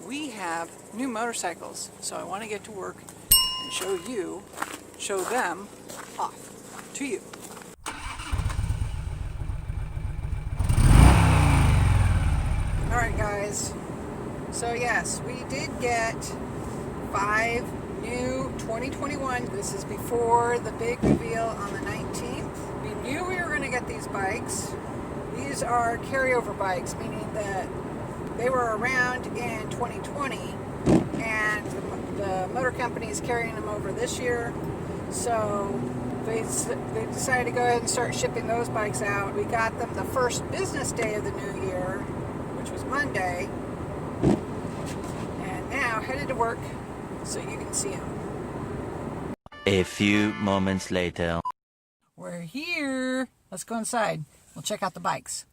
we have new motorcycles, so I want to get to work and show them off to you. Alright guys, so yes, we did get 5 new 2021. This is before the big reveal on the 19th. We knew we were going to get these bikes. These are carryover bikes, meaning that they were around in 2020 and the motor company is carrying them over this year. So they decided to go ahead and start shipping those bikes out. We got them the first business day of the new year, which was Monday. And now headed to work so you can see them. A few moments later. We're here. Let's go inside. We'll check out the bikes.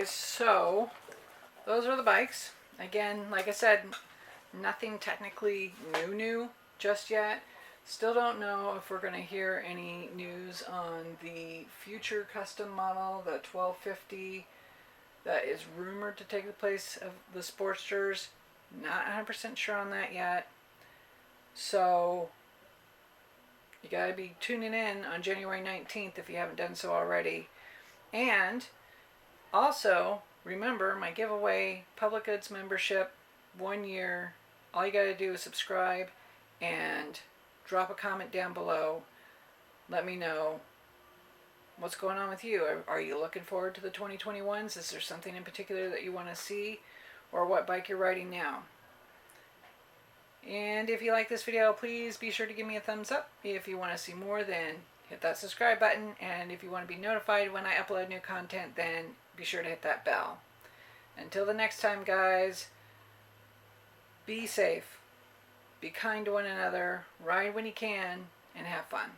So those are the bikes. Again, like I said, nothing technically new just yet. Still don't know if we're going to hear any news on the future custom model, the 1250, that is rumored to take the place of the Sportsters. Not 100% sure on that yet. So you got to be tuning in on January 19th if you haven't done so already. And also, remember my giveaway, public goods membership, 1 year. All you got to do is subscribe and drop a comment down below. Let me know what's going on with you. Are you looking forward to the 2021s? Is there something in particular that you want to see? Or what bike you're riding now? And if you like this video, please be sure to give me a thumbs up. If you want to see more, then hit that subscribe button. And if you want to be notified when I upload new content, then be sure to hit that bell. Until the next time, guys, be safe, be kind to one another, ride when you can, and have fun.